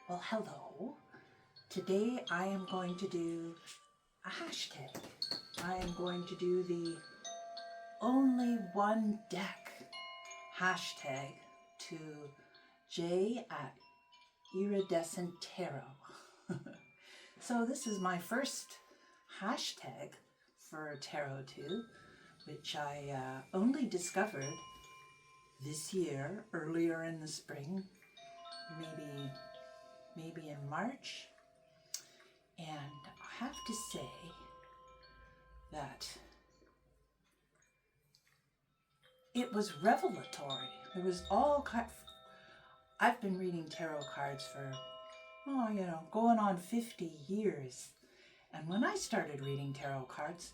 Well, hello. Today I am going to do a hashtag. I am going to do the only one deck hashtag to J at Iridescent Tarot. So this is my first hashtag for Tarot 2, which I only discovered this year, earlier in the spring, maybe in March. And I have to say that it was revelatory. There was all kind. I've been reading tarot cards for, going on 50 years. And when I started reading tarot cards,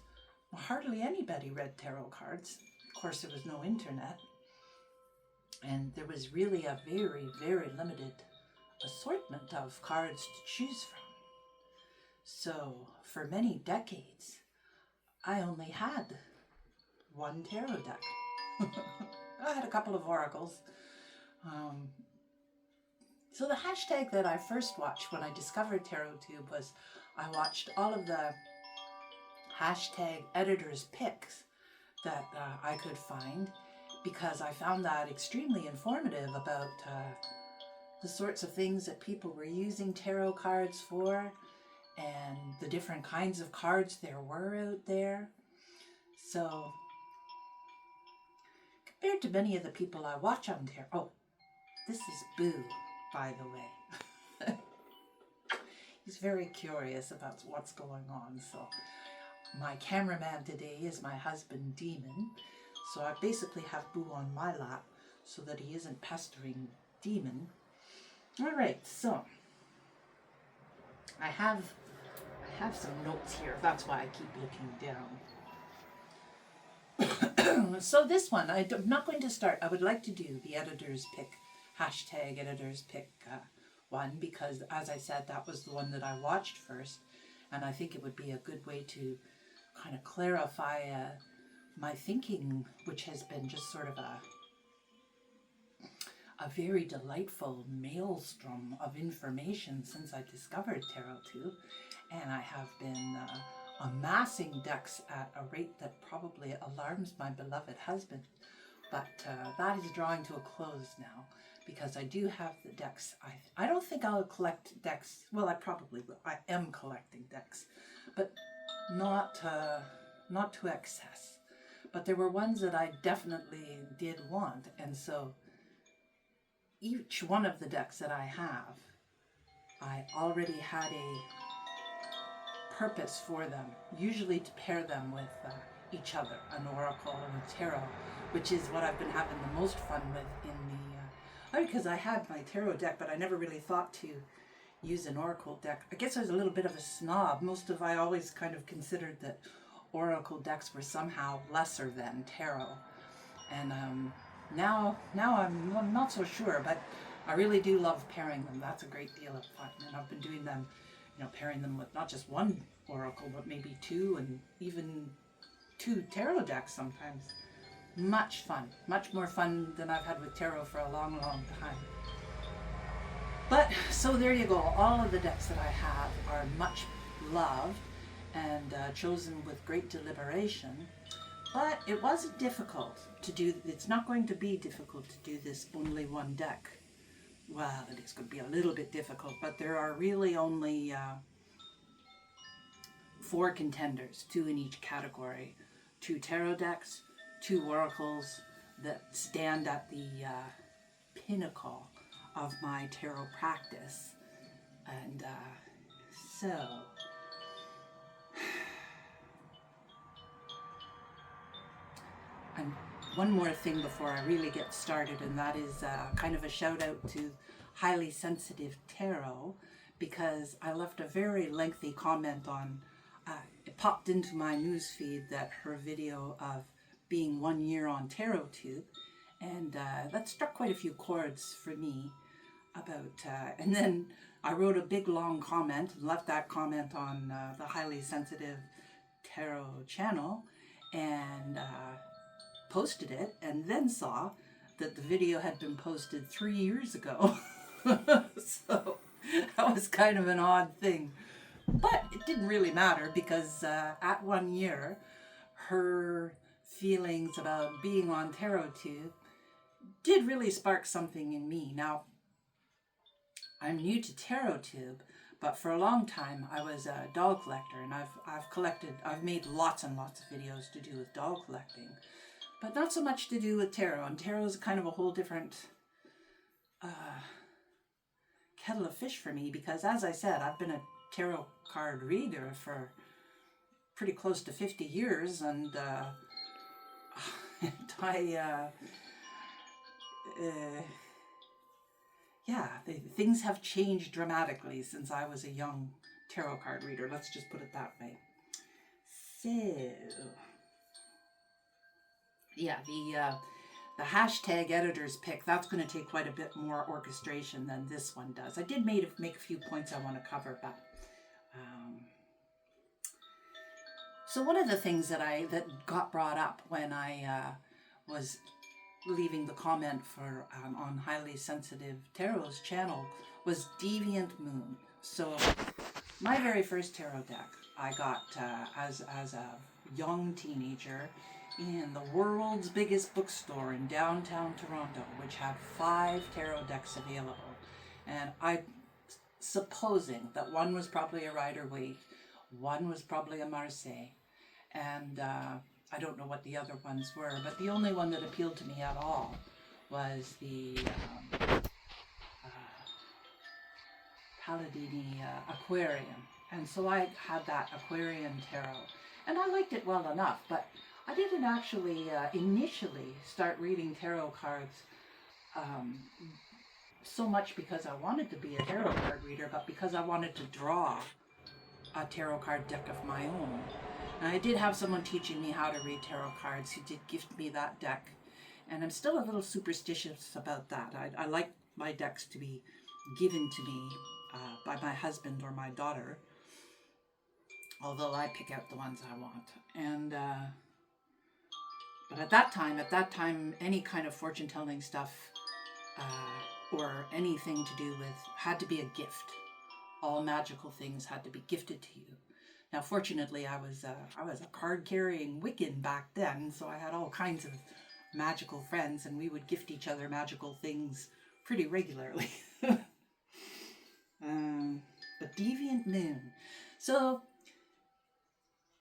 hardly anybody read tarot cards. Of course, there was no internet. And there was really a very, very limited assortment of cards to choose from. So for many decades, I only had one tarot deck. I had a couple of oracles. So the hashtag that I first watched when I discovered TarotTube was I watched all of the hashtag editors' picks that I could find, because I found that extremely informative about the sorts of things that people were using tarot cards for and the different kinds of cards there were out there. So compared to many of the people I watch on tarot, oh, this is Boo, by the way. He's very curious about what's going on. So my cameraman today is my husband, Demon. So I basically have Boo on my lap so that he isn't pestering Demon. All right, so I have some notes here. That's why I keep looking down. So this one, I'm not going to start. I would like to do the editor's pick, hashtag editor's pick one, because as I said, that was the one that I watched first. And I think it would be a good way to kind of clarify my thinking, which has been just sort of a very delightful maelstrom of information since I discovered TarotTube. And I have been amassing decks at a rate that probably alarms my beloved husband. But that is drawing to a close now, because I do have the decks. I don't think I'll collect decks. Well, I probably will. I am collecting decks, but not to excess. But there were ones that I definitely did want, and so each one of the decks that I have, I already had a purpose for them, usually to pair them with each other, an oracle and a tarot, which is what I've been having the most fun with in the, because I had my tarot deck, but I never really thought to use an oracle deck. I guess I was a little bit of a snob. I always kind of considered that oracle decks were somehow lesser than tarot. And now I'm not so sure, but I really do love pairing them. That's a great deal of fun. And I've been doing them, pairing them with not just one oracle, but maybe two, and even two tarot decks sometimes. Much fun. Much more fun than I've had with tarot for a long, long time. But, so there you go. All of the decks that I have are much loved and chosen with great deliberation. But it wasn't difficult to do. It's not going to be difficult to do this only one deck. Well, it is going to be a little bit difficult, but there are really only 4 contenders, 2 in each category. 2 tarot decks, 2 oracles that stand at the pinnacle of my tarot practice. And so and one more thing before I really get started, and that is kind of a shout out to Highly Sensitive Tarot, because I left a very lengthy comment on, it popped into my newsfeed that her video of being 1 year on TarotTube, and that struck quite a few chords for me about, and then I wrote a big long comment and left that comment on the Highly Sensitive Tarot channel, and posted it, and then saw that the video had been posted 3 years ago. So That was kind of an odd thing. But it didn't really matter because at 1 year, her feelings about being on Taroit did really spark something in me. Now, I'm new to Taroit, but for a long time I was a doll collector, and I've made lots and lots of videos to do with doll collecting, but not so much to do with tarot. And tarot is kind of a whole different kettle of fish for me because, as I said, I've been a tarot card reader for pretty close to 50 years, and things have changed dramatically since I was a young tarot card reader. Let's just put it that way. So, yeah, the hashtag editor's pick, that's going to take quite a bit more orchestration than this one does. I did make a few points I want to cover, but so one of the things that got brought up when I was leaving the comment for on Highly Sensitive Tarot's channel was Deviant Moon. So my very first tarot deck I got as a young teenager in the world's biggest bookstore in downtown Toronto, which had 5 tarot decks available. And I'm supposing that one was probably a Rider-Waite, one was probably a Marseille, and I don't know what the other ones were, but the only one that appealed to me at all was the Palladini Aquarian. And so I had that Aquarian tarot, and I liked it well enough, but I didn't actually initially start reading tarot cards so much because I wanted to be a tarot card reader, but because I wanted to draw a tarot card deck of my own. And I did have someone teaching me how to read tarot cards who did gift me that deck, and I'm still a little superstitious about that. I like my decks to be given to me by my husband or my daughter, although I pick out the ones I want. And but at that time, any kind of fortune-telling stuff or anything to do with had to be a gift. All magical things had to be gifted to you. Now, fortunately, I was a card-carrying Wiccan back then, so I had all kinds of magical friends, and we would gift each other magical things pretty regularly. But Deviant Moon. So,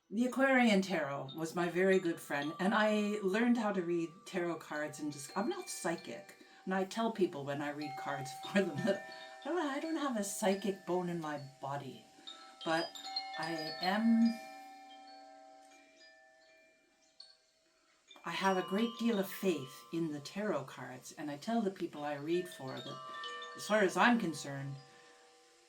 the Aquarian Tarot was my very good friend, and I learned how to read tarot cards, and I'm not psychic. And I tell people when I read cards for them that I don't have a psychic bone in my body, but I have a great deal of faith in the tarot cards, and I tell the people I read for that, as far as I'm concerned,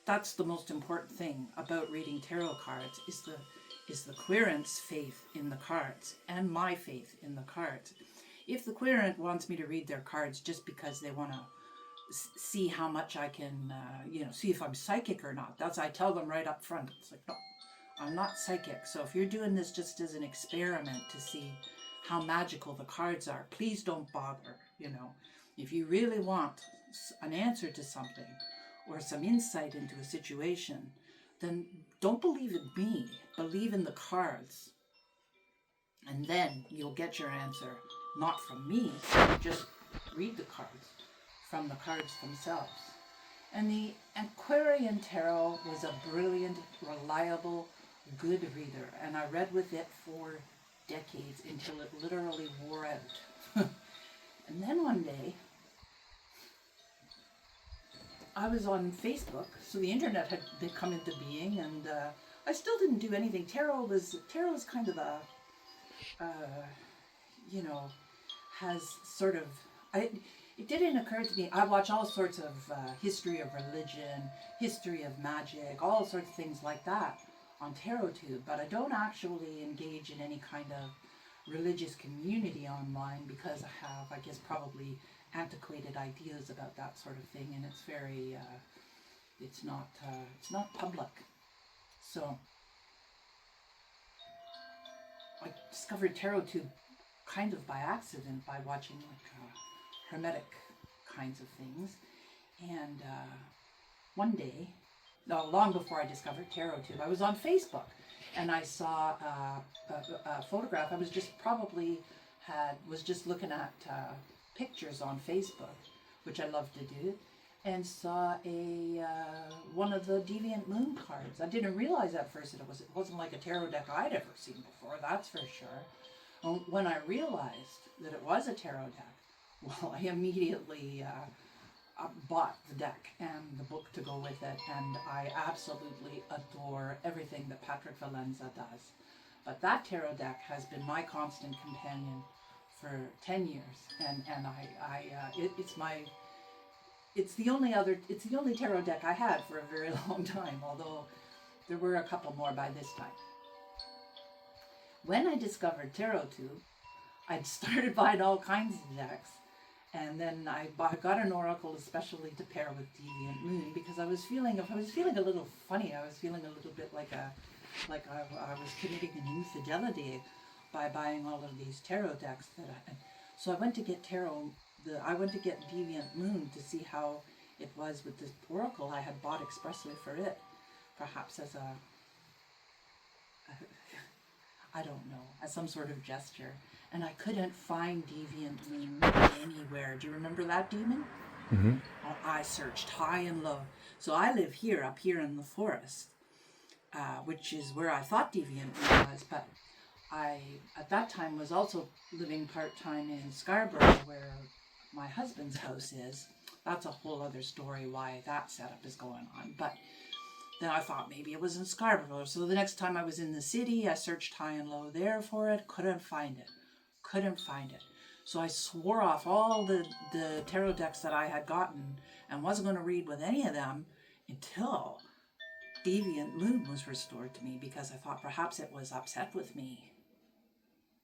that's the most important thing about reading tarot cards is the querent's faith in the cards and my faith in the cards. If the querent wants me to read their cards just because they want to see how much I can, see if I'm psychic or not, I tell them right up front. It's like, no, I'm not psychic. So if you're doing this just as an experiment to see how magical the cards are, please don't bother. If you really want an answer to something or some insight into a situation, then don't believe in me, believe in the cards. And then you'll get your answer, not from me, just read the cards from the cards themselves. And the Aquarian Tarot was a brilliant, reliable, good reader, and I read with it for decades until it literally wore out. And then one day, I was on Facebook, so the internet had come into being, and I still didn't do anything. Tarot is kind of has sort of, it didn't occur to me. I watch all sorts of history of religion, history of magic, all sorts of things like that on TarotTube, but I don't actually engage in any kind of religious community online because I have, I guess, probably antiquated ideas about that sort of thing, and it's very, it's not public. So I discovered TarotTube kind of by accident by watching like hermetic kinds of things, and one day, no, long before I discovered Tarot Tube, I was on Facebook and I saw a photograph. I was just looking at pictures on Facebook, which I love to do, and saw one of the Deviant Moon cards. I didn't realize at first that it wasn't like a tarot deck I'd ever seen before, that's for sure. When I realized that it was a tarot deck, well, I immediately bought the deck and the book to go with it, and I absolutely adore everything that Patrick Valenza does. But that tarot deck has been my constant companion for 10 years, and it's the only tarot deck I had for a very long time, although there were a couple more by this time. When I discovered Tarot Tube, I'd started buying all kinds of decks, and then I got an oracle especially to pair with Deviant Moon, because I was feeling a little funny. I was feeling a little bit like I was committing an infidelity by buying all of these tarot decks so I went to get Deviant Moon to see how it was with this oracle I had bought expressly for it, perhaps as I don't know, as some sort of gesture. And I couldn't find Deviant Moon anywhere. Do you remember that, Demon? Mm-hmm. I searched high and low. So I live up here in the forest, which is where I thought Deviant Moon was, but I, at that time, was also living part-time in Scarborough, where my husband's house is. That's a whole other story why that setup is going on. But then I thought maybe it was in Scarborough. So the next time I was in the city, I searched high and low there for it. Couldn't find it. So I swore off all the tarot decks that I had gotten and wasn't going to read with any of them until Deviant Moon was restored to me, because I thought perhaps it was upset with me,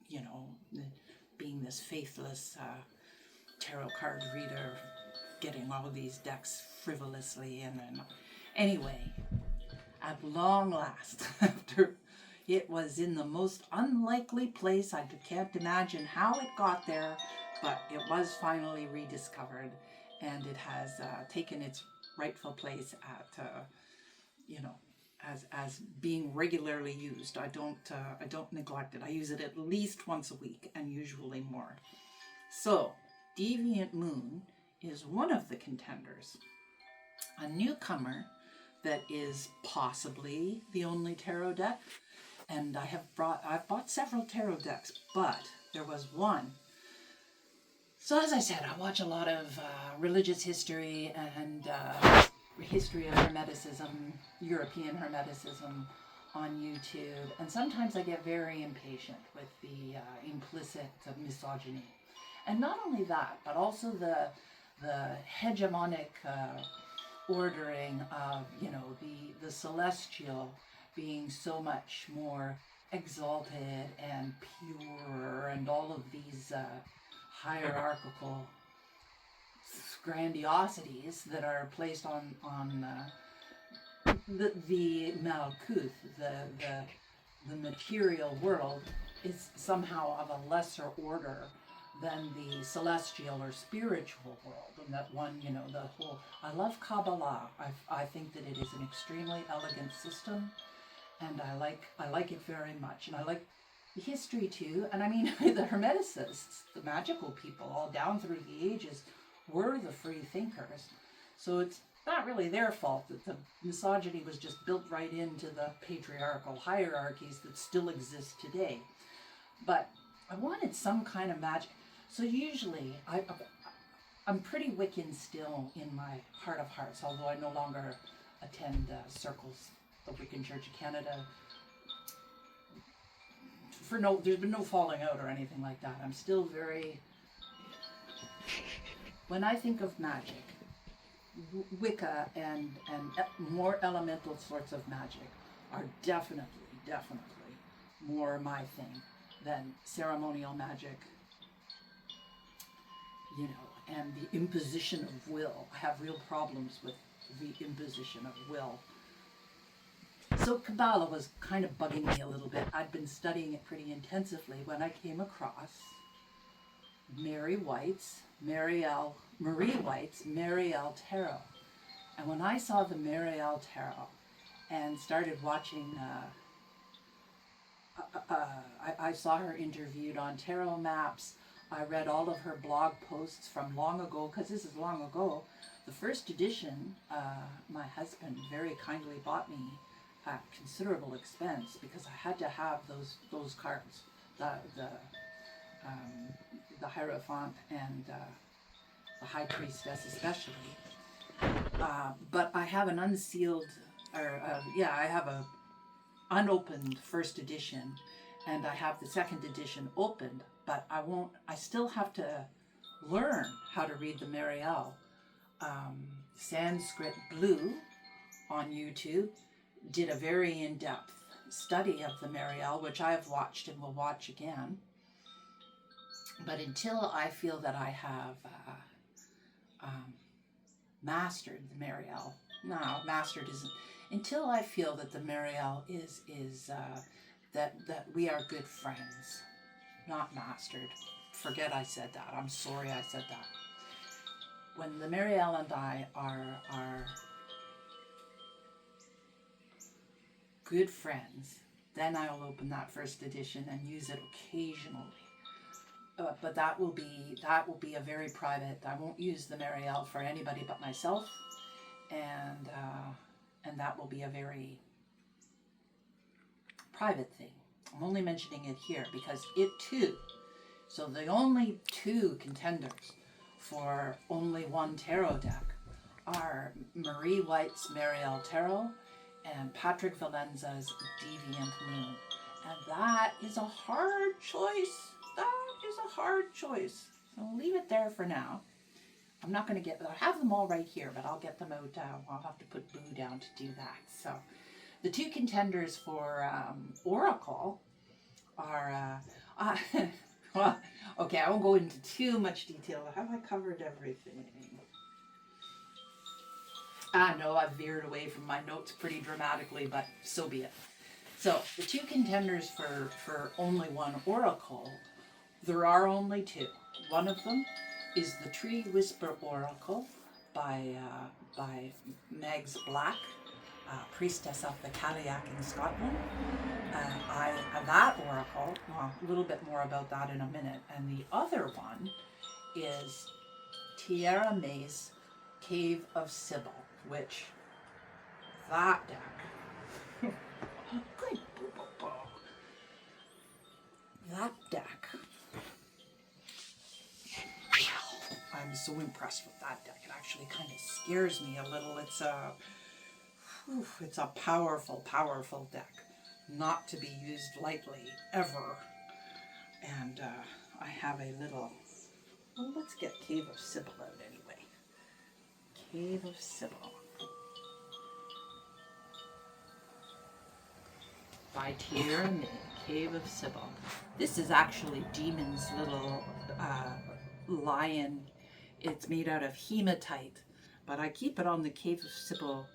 you know, being this faithless tarot card reader, getting all of these decks frivolously. And then, anyway, at long last, after it was in the most unlikely place, I can't imagine how it got there, but it was finally rediscovered, and it has taken its rightful place at, as being regularly used. I don't neglect it. I use it at least once a week, and usually more. So, Deviant Moon is one of the contenders. A newcomer that is possibly the only tarot deck. And I've bought several tarot decks, but there was one. So as I said, I watch a lot of religious history and history of Hermeticism, European Hermeticism on YouTube. And sometimes I get very impatient with the implicit misogyny. And not only that, but also the hegemonic ordering of, the celestial being so much more exalted and pure, and all of these hierarchical grandiosities that are placed on the Malkuth, the material world, is somehow of a lesser order than the celestial or spiritual world. And that one, I love Kabbalah. I think that it is an extremely elegant system, and I like it very much. And I like the history too. And I mean, the Hermeticists, the magical people, all down through the ages, were the free thinkers. So it's not really their fault that the misogyny was just built right into the patriarchal hierarchies that still exist today. But I wanted some kind of magic. So usually, I'm pretty Wiccan still in my heart of hearts, although I no longer attend circles of Wiccan Church of Canada. There's been no falling out or anything like that. I'm still very... When I think of magic, Wicca and more elemental sorts of magic are definitely more my thing than ceremonial magic, and the imposition of will. I have real problems with the imposition of will. So Kabbalah was kind of bugging me a little bit. I'd been studying it pretty intensively when I came across Marie White's Marielle Tarot. And when I saw the Marielle Tarot and started watching, I saw her interviewed on Tarot Maps. I read all of her blog posts from long ago, because this is long ago. The first edition, my husband very kindly bought me at considerable expense, because I had to have those cards, the Hierophant and the High Priestess especially. But I have an unsealed, I have a unopened first edition, and I have the second edition opened, but I still have to learn how to read the Marielle. Sanskrit Blue on YouTube did a very in-depth study of the Marielle, which I have watched and will watch again. But until I feel that I have mastered the Marielle, mastered isn't, until I feel that the Marielle is that we are good friends, not mastered. Forget I said that. I'm sorry I said that. When the Marielle and I are good friends, then I'll open that first edition and use it occasionally. But that will be a very private. I won't use the Marielle for anybody but myself, and that will be a very private thing. I'm only mentioning it here because it too. So the only two contenders for only one tarot deck are Marie White's Marielle Tarot and Patrick Valenza's Deviant Moon, and that is a hard choice. Is a hard choice. So I'll leave it there for now. I'm not going to I have them all right here, but I'll get them out. I'll have to put Boo down to do that. So the two contenders for Oracle are, well, okay, I won't go into too much detail. Have I covered everything? No, I've veered away from my notes pretty dramatically, but so be it. So the two contenders for only one Oracle, there are only two. One of them is the Tree Whisper Oracle by Megs Black, priestess of the Kaliak in Scotland. That oracle, well, a little bit more about that in a minute. And the other one is Tiera May's Cave of Sybil, which that deck, that deck, I'm so impressed with that deck. It actually kind of scares me a little. It's a powerful, powerful deck, not to be used lightly ever. And I have a little. Well, let's get Cave of Sybil out anyway. Cave of Sybil by Tiera May. Cave of Sybil. This is actually Demon's little lion. It's made out of hematite, but I keep it on the Cave of Sybil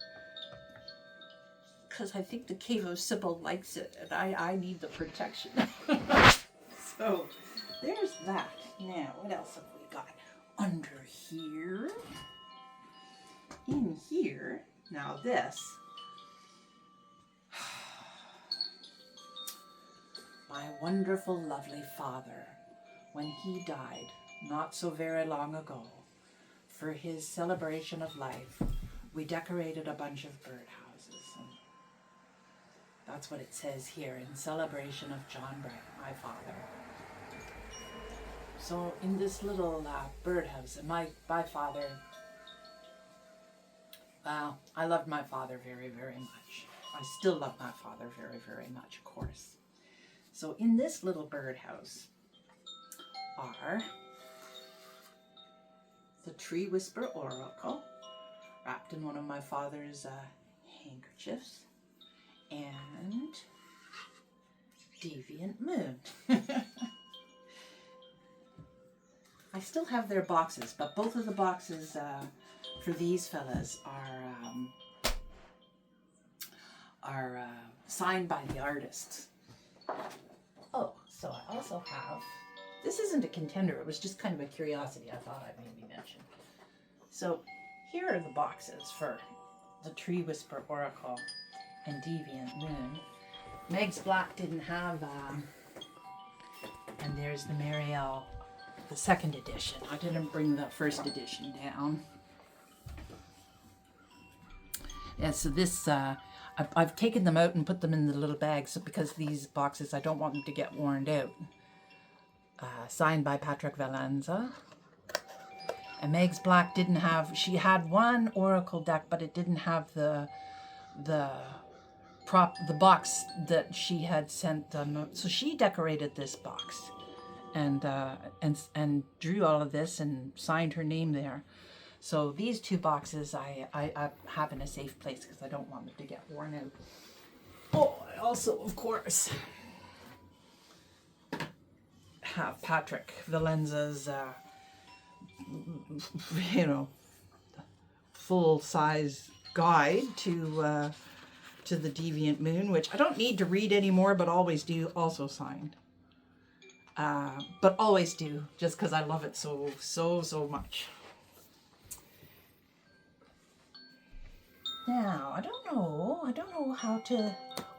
because I think the Cave of Sybil likes it, and I need the protection. So there's that. Now, what else have we got under here? In here, now this. My wonderful, lovely father, when he died not so very long ago, for his celebration of life, we decorated a bunch of birdhouses. And that's what it says here, in celebration of John Bright, my father. So in this little birdhouse, and my father, well, I loved my father very, very much. I still love my father very, very much, of course. So in this little birdhouse are the Tree Whisper Oracle, wrapped in one of my father's handkerchiefs, and Deviant Moon. I still have their boxes, but both of the boxes for these fellas are signed by the artists. Oh, so I also have, this isn't a contender, it was just kind of a curiosity I thought I'd maybe mention. So here are the boxes for the Tree Whisper Oracle and Deviant Moon. Meg's Black didn't have, and there's the Marielle, the second edition. I didn't bring the first edition down. Yeah, so this, I've taken them out and put them in the little bags because these boxes, I don't want them to get worn out. Signed by Patrick Valenza. And Meg's Black didn't have, she had one Oracle deck, but it didn't have the box that she had sent them. So she decorated this box and drew all of this and signed her name there. So these two boxes I have in a safe place because I don't want them to get worn out. Oh, I also, of course, have Patrick Valenza's, full-size guide to the Deviant Moon, which I don't need to read anymore, but always do, also signed. But always do, just because I love it so much. Now, I don't know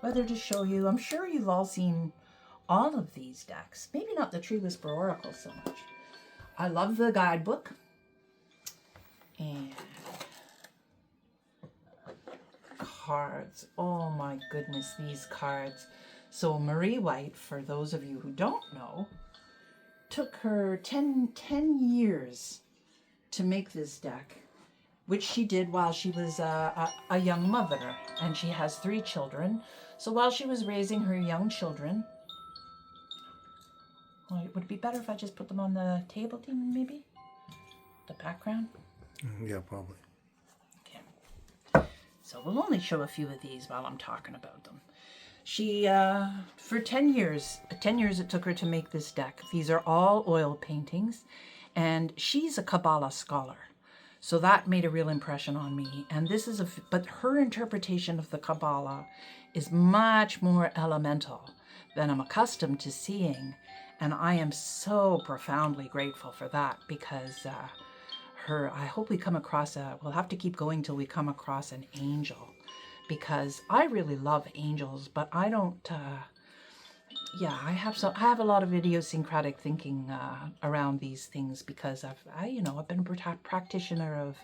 whether to show you. I'm sure you've all seen all of these decks. Maybe not the Tree Whisper Oracle so much. I love the guidebook. And cards. Oh my goodness, these cards. So Marie White, for those of you who don't know, took her 10 years to make this deck, which she did while she was a young mother, and she has 3 children. So while she was raising her young children, well, would it be better if I just put them on the table, Demon, maybe? The background? Yeah, probably. Okay. So we'll only show a few of these while I'm talking about them. She, for 10 years it took her to make this deck. These are all oil paintings, and she's a Kabbalah scholar. So that made a real impression on me. And this is but her interpretation of the Kabbalah is much more elemental than I'm accustomed to seeing. And I am so profoundly grateful for that because I hope we come across we'll have to keep going till we come across an angel, because I really love angels, but I don't, I have a lot of idiosyncratic thinking around these things because I've been a practitioner of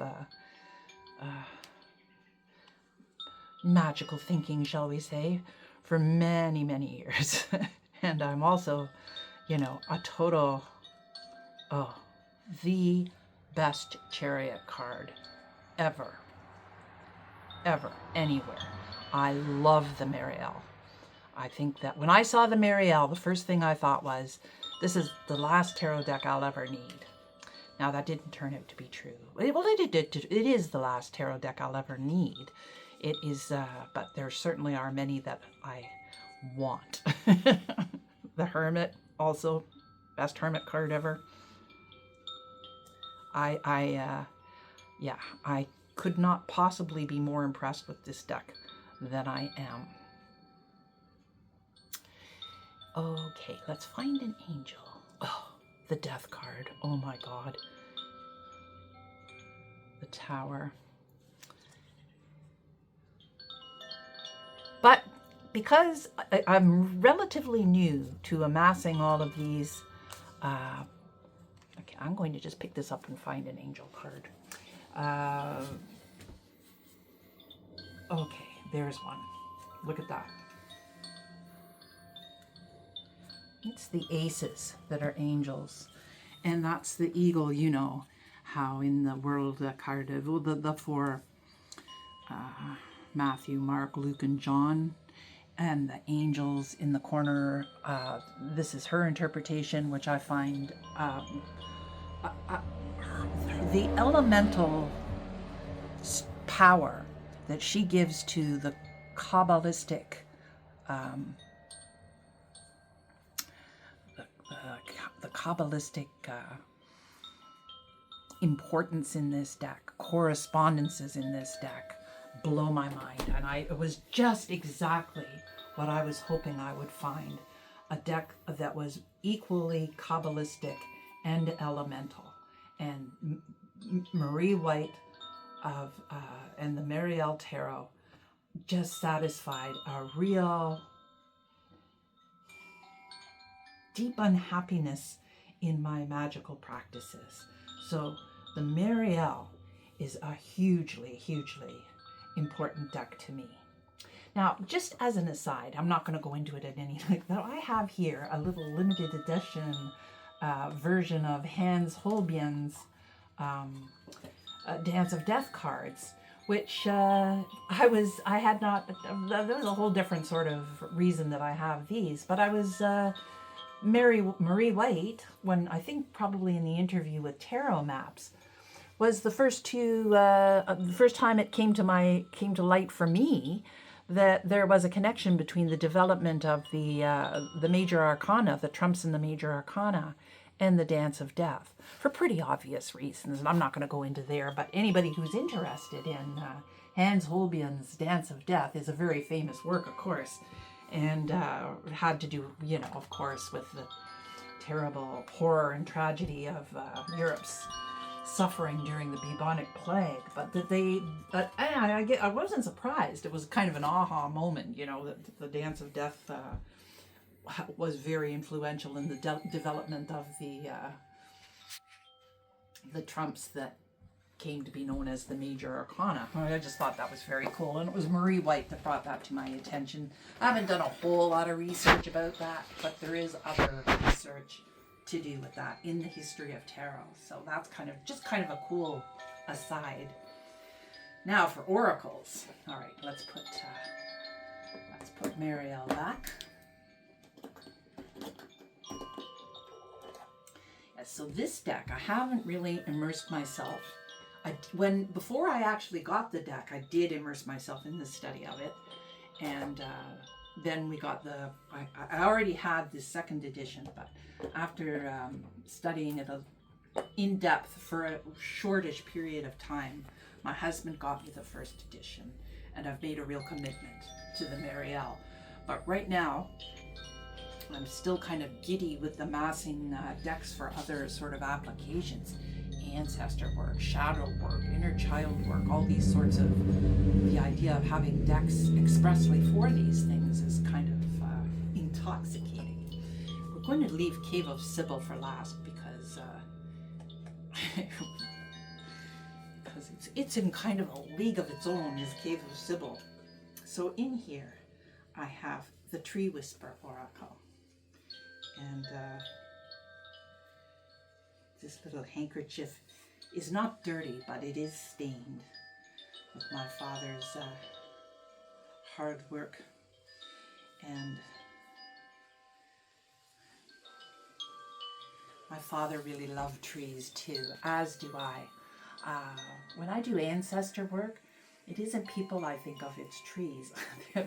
magical thinking, shall we say, for many, many years. And I'm also, a total, the best chariot card ever, anywhere. I love the Marielle. I think that when I saw the Marielle, the first thing I thought was, this is the last tarot deck I'll ever need. Now, that didn't turn out to be true. Well, it is the last tarot deck I'll ever need. It is, but there certainly are many that I want. The Hermit, also, best Hermit card ever. I could not possibly be more impressed with this deck than I am. Okay, let's find an angel. Oh, the Death card. Oh my God. The Tower. But because I'm relatively new to amassing all of these, okay, I'm going to just pick this up and find an angel card. Okay, there's one. Look at that. It's the aces that are angels. And that's the eagle, how in the world card of the 4, Matthew, Mark, Luke, and John, and the angels in the corner. This is her interpretation, which I find the elemental power that she gives to the Kabbalistic the Kabbalistic importance in this deck, correspondences in this deck, blow my mind. And it was just exactly what I was hoping I would find. A deck that was equally Kabbalistic and elemental. And Marie White and the Mariel Tarot just satisfied a real deep unhappiness in my magical practices. So the Mariel is a hugely, hugely important deck to me. Now, just as an aside, I'm not going to go into it at any length, but I have here a little limited edition version of Hans Holbein's Dance of Death cards, which there was a whole different sort of reason that I have these, but I was Marie White, when I think probably in the interview with Tarot Maps, was the first time it came to light for me that there was a connection between the development of the major arcana, the trumps in the major arcana, and the Dance of Death, for pretty obvious reasons, and I'm not going to go into there, but anybody who's interested in Hans Holbein's Dance of Death is a very famous work, of course, and had to do, of course, with the terrible horror and tragedy of Europe's suffering during the bubonic plague. But that I wasn't surprised. It was kind of an aha moment, that the Dance of Death was very influential in the development of the trumps that came to be known as the major arcana. I just thought that was very cool, and it was Marie White that brought that to my attention. I haven't done a whole lot of research about that, but there is other research to do with that in the history of tarot, so that's kind of a cool aside. Now for oracles. All right, let's put Mariel back. Yeah, so this deck, I haven't really immersed myself. Before I actually got the deck, I did immerse myself in the study of it, and then we got I already had the second edition, but after studying it in depth for a shortish period of time, my husband got me the first edition, and I've made a real commitment to the Mariel. But right now, I'm still kind of giddy with amassing decks for other sort of applications. Ancestor work, shadow work, inner child work, all these sorts of, the idea of having decks expressly for these things is kind of intoxicating. We're going to leave Cave of Sybil for last because it's in kind of a league of its own, is Cave of Sybil. So in here I have the Tree Whisper Oracle, and this little handkerchief is not dirty, but it is stained with my father's hard work. And my father really loved trees too, as do I. When I do ancestor work, it isn't people I think of, it's trees.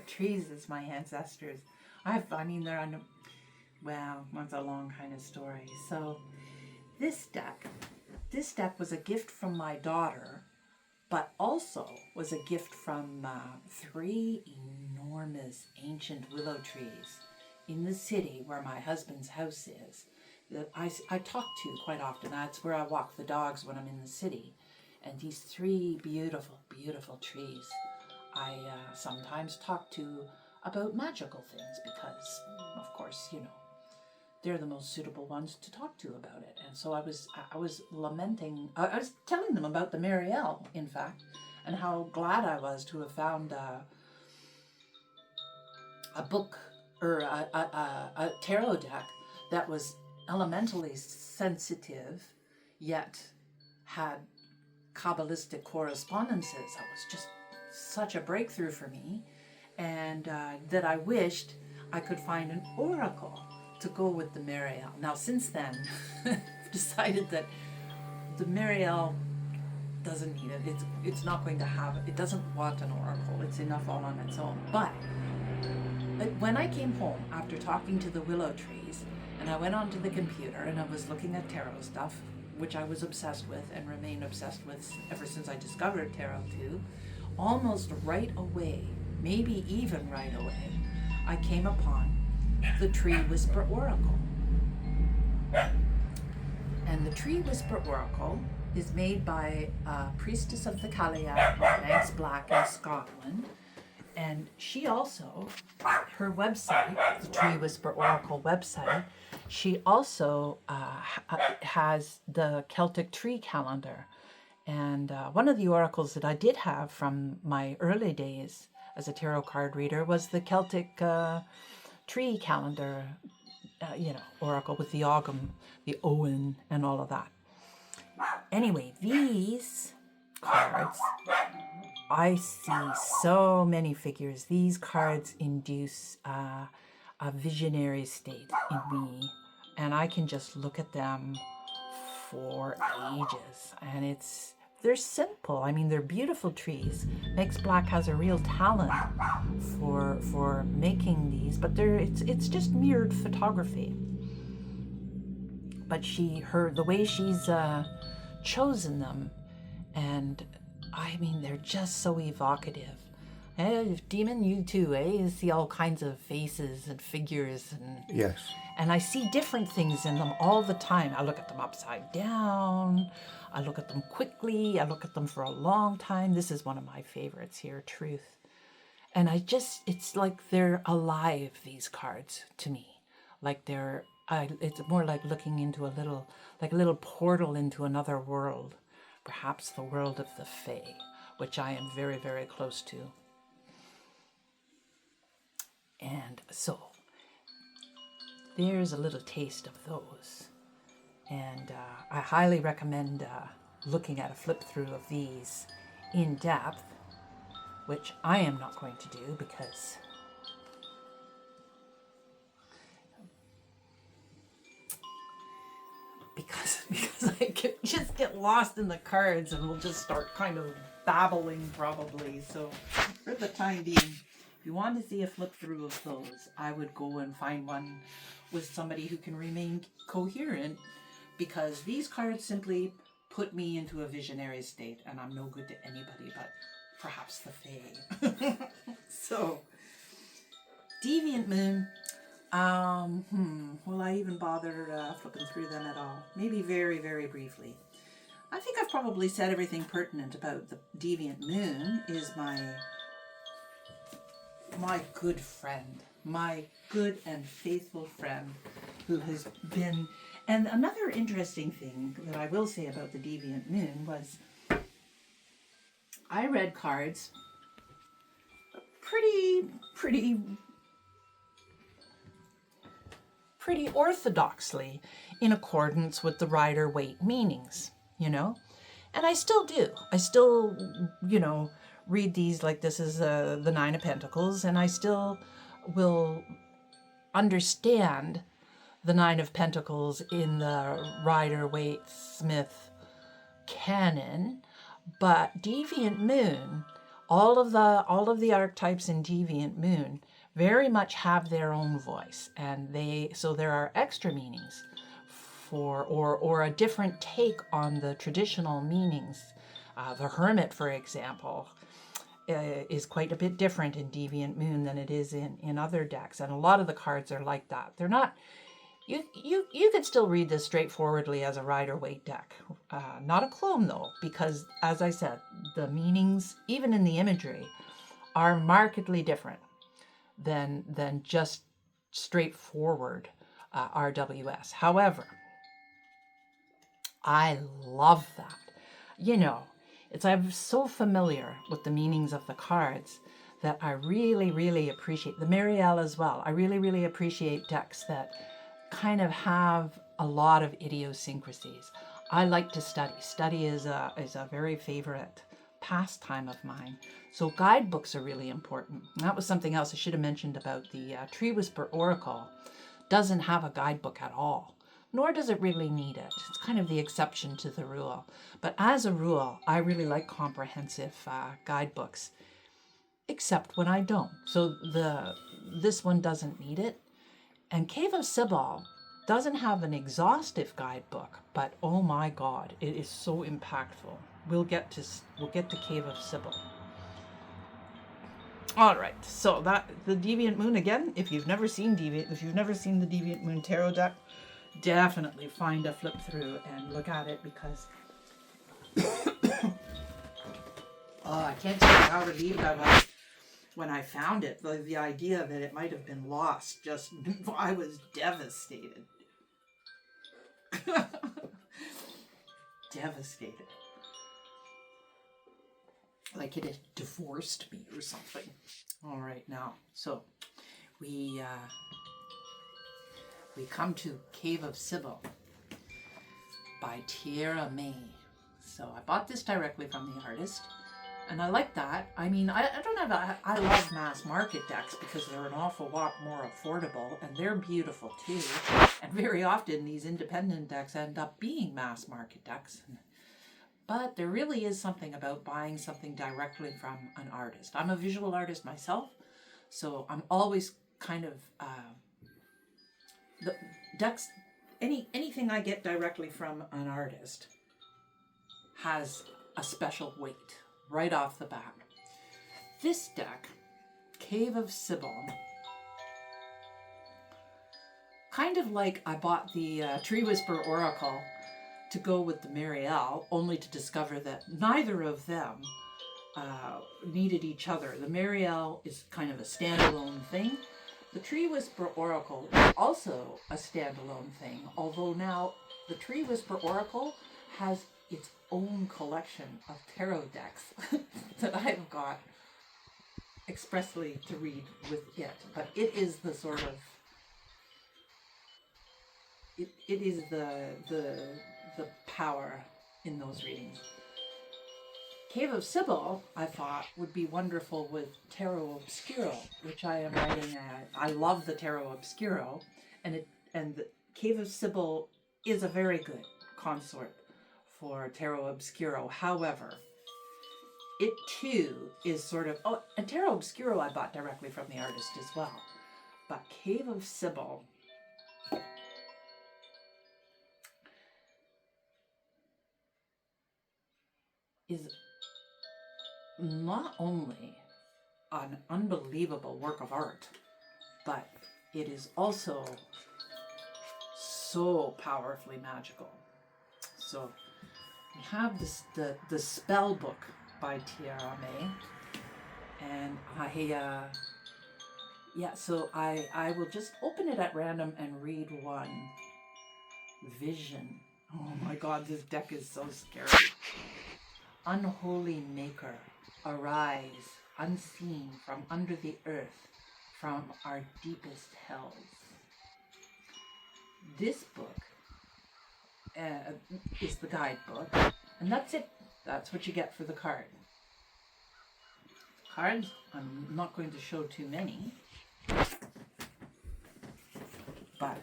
Trees as my ancestors. They're on, well, that's a long kind of story. So this deck was a gift from my daughter, but also was a gift from 3 enormous ancient willow trees in the city where my husband's house is, that I talk to quite often. That's where I walk the dogs when I'm in the city. And these 3 beautiful, beautiful trees I sometimes talk to about magical things because, of course, they're the most suitable ones to talk to about it. And so I was lamenting, I was telling them about the Mariel, in fact, and how glad I was to have found a book or a tarot deck that was elementally sensitive, yet had Kabbalistic correspondences. That was just such a breakthrough for me, and that I wished I could find an oracle to go with the Mariel. Now since then, I've decided that the Mariel doesn't need it. It's not going to have it. It doesn't want an oracle. It's enough all on its own. But when I came home after talking to the willow trees, and I went onto the computer and I was looking at tarot stuff, which I was obsessed with and remain obsessed with ever since I discovered tarot too, almost right away, maybe even right away, I came upon the Tree Whisper Oracle. And the Tree Whisper Oracle is made by a priestess of the Cailleach, Manx Black in Scotland. And she also, her website, the Tree Whisper Oracle website, she also has the Celtic tree calendar. And one of the oracles that I did have from my early days as a tarot card reader was the Celtic tree calendar, oracle with the Ogham, the Owen, and all of that. Anyway, these cards, I see so many figures. These cards induce a visionary state in me, and I can just look at them for ages. And they're simple. I mean, they're beautiful trees. Manx Black has a real talent for making these, but it's just mirrored photography. But the way she's chosen them, and I mean, they're just so evocative. Demon, you too, eh? You see all kinds of faces and figures, and yes. And I see different things in them all the time. I look at them upside down. I look at them quickly. I look at them for a long time. This is one of my favorites here, Truth. And it's like they're alive, these cards, to me. Like it's more like looking into a little portal into another world. Perhaps the world of the Fae, which I am very, very close to. And so, there's a little taste of those. And I highly recommend looking at a flip through of these in depth, which I am not going to do because I can just get lost in the cards and we'll just start kind of babbling probably. So for the time being, if you want to see a flip through of those, I would go and find one with somebody who can remain coherent, because these cards simply put me into a visionary state, and I'm no good to anybody but perhaps the Fae. So, Deviant Moon. Will I even bother flipping through them at all? Maybe very, very briefly. I think I've probably said everything pertinent about the Deviant Moon. Is my good friend, my good and faithful friend, who has been. And another interesting thing that I will say about the Deviant Moon was I read cards pretty orthodoxly in accordance with the Rider-Waite meanings, and I still do. I still, read these like this is the Nine of Pentacles, and I still will understand the Nine of Pentacles in the Rider-Waite-Smith canon. But Deviant Moon, all of the archetypes in Deviant Moon very much have their own voice, and there are extra meanings or a different take on the traditional meanings. The Hermit, for example, is quite a bit different in Deviant Moon than it is in other decks, and a lot of the cards are like that. They're not. You could still read this straightforwardly as a Rider-Waite deck, not a clone though, because as I said, the meanings, even in the imagery, are markedly different than just straightforward RWS. However, I love that. I'm so familiar with the meanings of the cards that I really, really appreciate. The Marielle as well. I really, really appreciate decks that kind of have a lot of idiosyncrasies. I like to study. Study is a very favorite pastime of mine. So guidebooks are really important. And that was something else I should have mentioned about the Tree Whisper Oracle. Doesn't have a guidebook at all, nor does it really need it. It's kind of the exception to the rule. But as a rule, I really like comprehensive guidebooks, except when I don't. So this one doesn't need it. And Cave of Sybil doesn't have an exhaustive guidebook, but oh my God, it is so impactful. We'll get to Cave of Sybil. All right, so the Deviant Moon again. If you've never seen the Deviant Moon tarot deck, definitely find a flip through and look at it, because Oh, I can't tell you how relieved I was when I found it. The idea that it might have been lost, just, I was devastated. Devastated. Like it had divorced me or something. All right, now, so we come to Cave of Sybil by Tiera. So I bought this directly from the artist, and I like that. I mean, I don't have I love mass market decks because they're an awful lot more affordable, and they're beautiful too. And very often these independent decks end up being mass market decks. But there really is something about buying something directly from an artist. I'm a visual artist myself, so I'm always kind of the decks. Anything I get directly from an artist has a special weight right off the bat. This deck, Cave of Sybil, kind of like I bought the Tree Whisper Oracle to go with the Marielle, only to discover that neither of them needed each other. The Marielle is kind of a standalone thing. The Tree Whisper Oracle is also a standalone thing, although now the Tree Whisper Oracle has its own collection of tarot decks that I've got expressly to read with it. But it is the sort of it is the power in those readings. Cave of Sybil, I thought, would be wonderful with Tarot Obscuro, which I am writing at. I love the Tarot Obscuro, and the Cave of Sybil is a very good consort for Tarot Obscuro. However, it too is sort of, and Tarot Obscuro I bought directly from the artist as well. But Cave of Sybil is not only an unbelievable work of art, but it is also so powerfully magical. So we have this the spell book by Tiera, and I will just open it at random and read one. Vision. Oh my God, this deck is so scary. Unholy maker, arise, unseen from under the earth, from our deepest hells. This book is the guidebook, and that's it. That's what you get for the card. Cards, I'm not going to show too many, but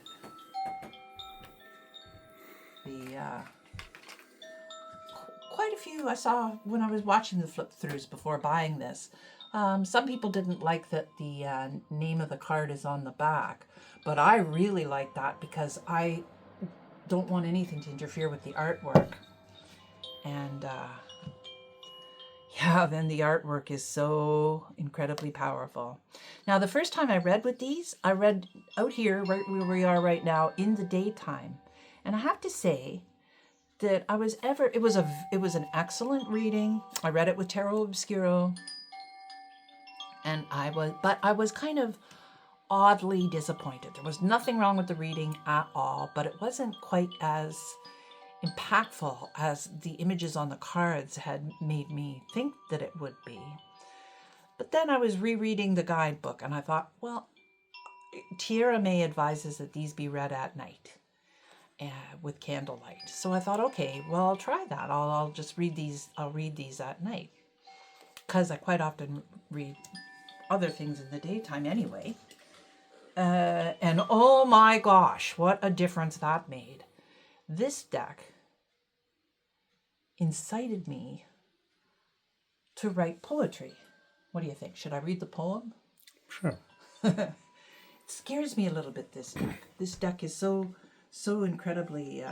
quite a few I saw when I was watching the flip-throughs before buying this. Some people didn't like that the name of the card is on the back, but I really like that because I don't want anything to interfere with the artwork. And then the artwork is so incredibly powerful. Now, the first time I read with these, I read out here, right where we are right now, in the daytime. And I have to say that it was an excellent reading. I read it with Tarot Obscuro, and I was kind of oddly disappointed. There was nothing wrong with the reading at all, but it wasn't quite as impactful as the images on the cards had made me think that it would be. But then I was rereading the guidebook, and I thought, well, Tiera advises that these be read at night. With candlelight. So I thought, okay, well, I'll try that. I'll just read these. I'll read these at night, because I quite often read other things in the daytime anyway. And oh my gosh, what a difference that made. This deck incited me to write poetry. What do you think? Should I read the poem? Sure. It scares me a little bit, this deck. This deck is so incredibly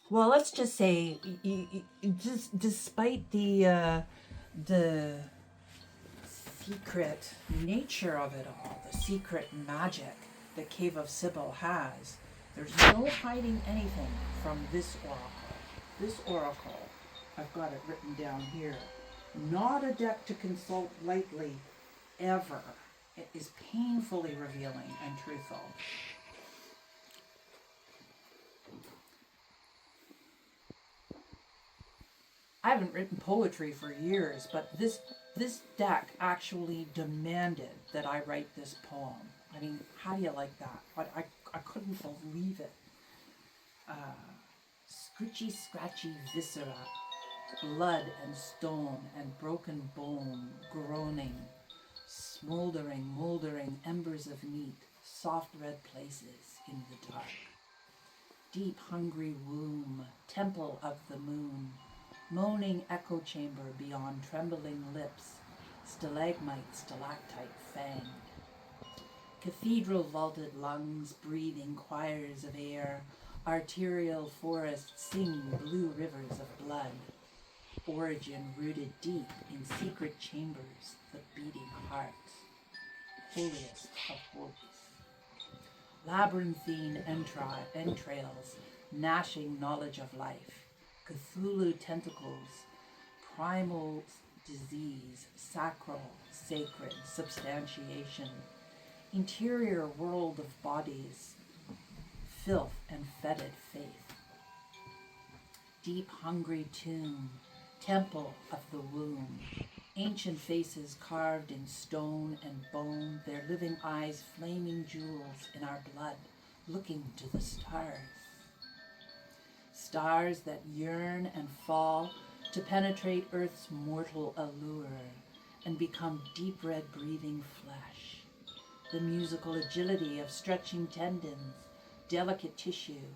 well, let's just say, despite the secret nature of it all, the secret magic that Cave of Sybil has, There's no hiding anything from this oracle. This oracle, I've got it written down here, not a deck to consult lightly, ever. It is painfully revealing and truthful. I haven't written poetry for years, but this deck actually demanded that I write this poem. I mean, how do you like that? I couldn't believe it. Scritchy, scratchy viscera, blood and stone and broken bone, groaning, smoldering, moldering embers of meat, soft red places in the dark. Deep, hungry womb, temple of the moon, moaning echo chamber beyond trembling lips, stalagmite, stalactite fanged. Cathedral vaulted lungs breathing choirs of air, arterial forests sing blue rivers of blood. Origin rooted deep in secret chambers, the beating heart, holiest of holies. Labyrinthine entrails, gnashing knowledge of life, Cthulhu tentacles, primal disease, sacral, sacred, substantiation, interior world of bodies, filth and fetid faith. Deep hungry tomb, temple of the womb, ancient faces carved in stone and bone, their living eyes flaming jewels in our blood, looking to the stars. Stars that yearn and fall to penetrate Earth's mortal allure and become deep red breathing flesh. The musical agility of stretching tendons, delicate tissue,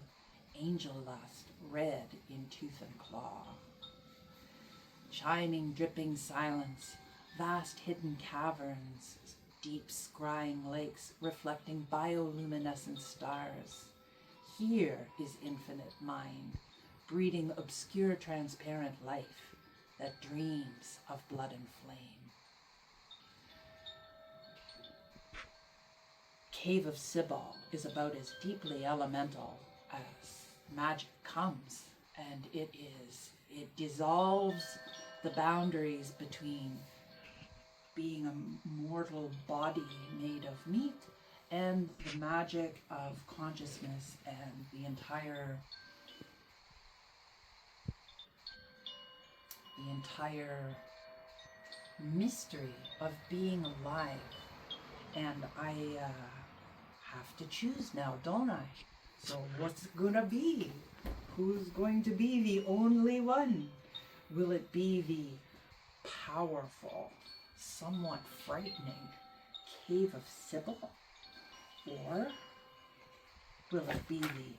angel lust, red in tooth and claw. Chiming, dripping silence, vast hidden caverns, deep scrying lakes reflecting bioluminescent stars. Here is infinite mind, breeding obscure transparent life that dreams of blood and flame. Cave of Sybil is about as deeply elemental as magic comes, and it dissolves the boundaries between being a mortal body made of meat and the magic of consciousness and the entire mystery of being alive. And I have to choose now, don't I? So what's it gonna be? Who's going to be the only one? Will it be the powerful, somewhat frightening Cave of Sybil? Or will it be the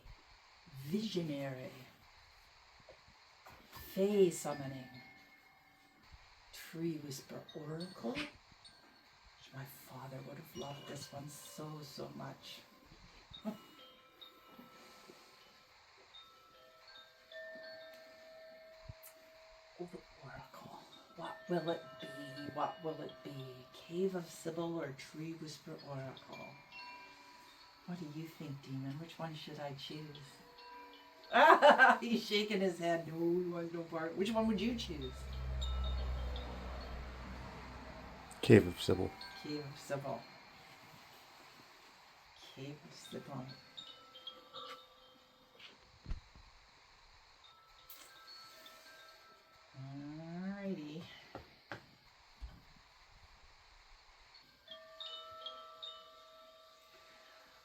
visionary, fae summoning, tree whisper oracle? My father would have loved this one so much. Oh, the oracle. What will it be? What will it be? Cave of Sybil or Tree Whisper Oracle? What do you think, Demon? Which one should I choose? He's shaking his head. No, he wants no part. Which one would you choose? Cave of Sybil. Cave of Sybil. Cave of Sybil. Alrighty.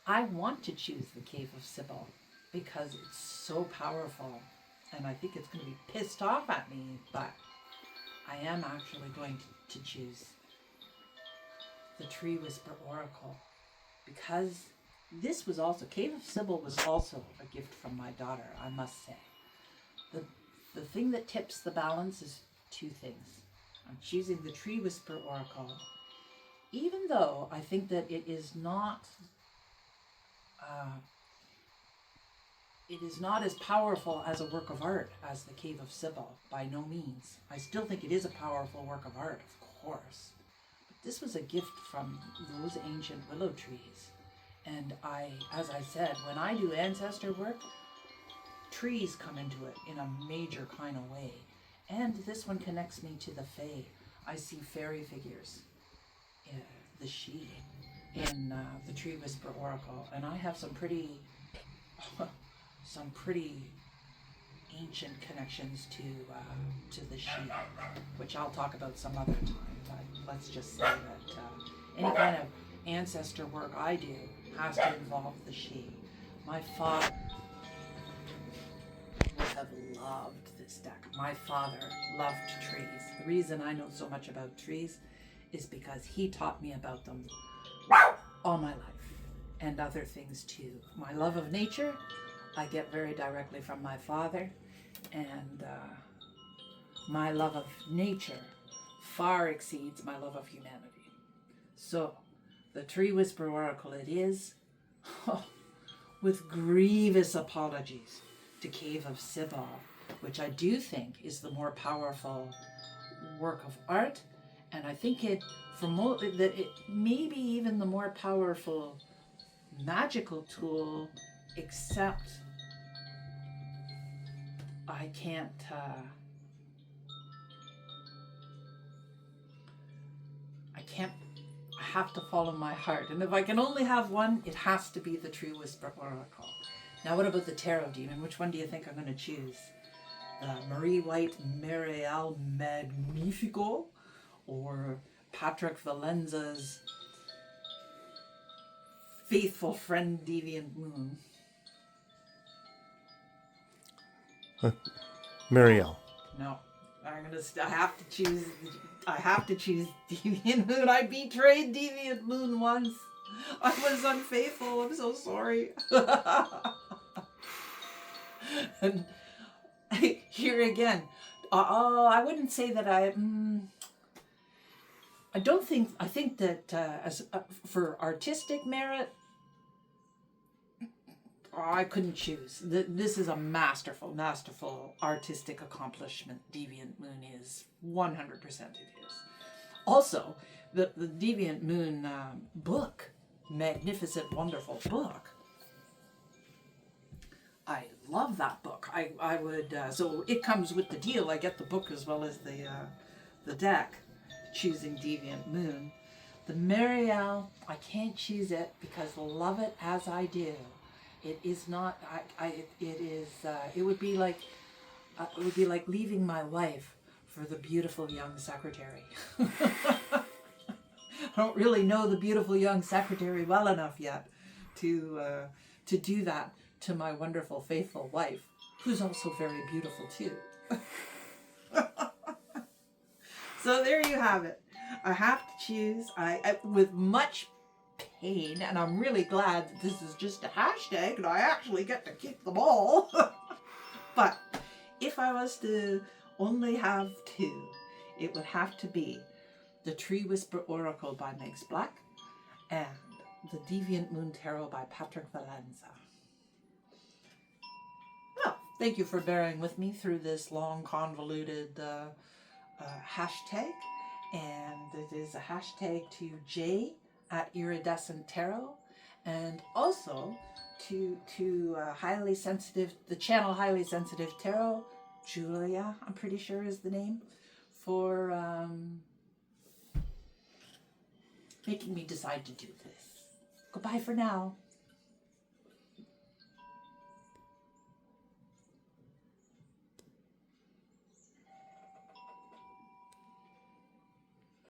I want to choose the Cave of Sybil because it's so powerful, and I think it's going to be pissed off at me, but I am actually going to choose the Tree Whisper Oracle, because this was also, Cave of Sybil was also a gift from my daughter, I must say. The thing that tips the balance is two things. I'm choosing the Tree Whisper Oracle, even though I think that it is not as powerful as a work of art as the Cave of Sybil, by no means. I still think it is a powerful work of art, of course. This was a gift from those ancient willow trees, And as I said, when I do ancestor work, trees come into it in a major kind of way. And this one connects me to the Fae. I see fairy figures, the she, in the Tree Whisper Oracle. And I have some pretty ancient connections to the she, which I'll talk about some other time. But let's just say that any kind of ancestor work I do has to involve the she. My father would have loved this deck. My father loved trees. The reason I know so much about trees is because he taught me about them all my life, and other things too. My love of nature, I get very directly from my father, and my love of nature far exceeds my love of humanity. So, the Tree Whisper Oracle it is, with grievous apologies to Cave of Sybil, which I do think is the more powerful work of art, and I think it may be even the more powerful magical tool, except I can't I have to follow my heart, and if I can only have one, it has to be the Tree Whisper Oracle. Now what about the Tarot Demon? Which one do you think I'm going to choose? The Marie White Marial Magnifico, or Patrick Valenza's faithful friend Deviant Moon? Marielle. No, I have to choose Deviant Moon. I betrayed Deviant Moon once. I was unfaithful. I'm so sorry. And here again, I wouldn't say that I think that as for artistic merit, I couldn't choose. This is a masterful artistic accomplishment. Deviant Moon is 100%. It is. Also, the Deviant Moon book, magnificent, wonderful book. I love that book. I would so it comes with the deal. I get the book as well as the deck. Choosing Deviant Moon, the Marielle, I can't choose it because love it as I do. It is not. It would be like leaving my life for the beautiful young secretary. I don't really know the beautiful young secretary well enough yet to do that to my wonderful, faithful wife, who's also very beautiful too. So there you have it. I have to choose. I with much pain, and I'm really glad that this is just a hashtag and I actually get to keep them all. But if I was to only have two, it would have to be the Tree Whisper Oracle by Megs Black and the Deviant Moon Tarot by Patrick Valenza. Well, thank you for bearing with me through this long, convoluted hashtag, and it is a hashtag to J at Iridescent Tarot, and also to highly sensitive, the channel Highly Sensitive Tarot, Julia, I'm pretty sure is the name, for making me decide to do this. Goodbye for now.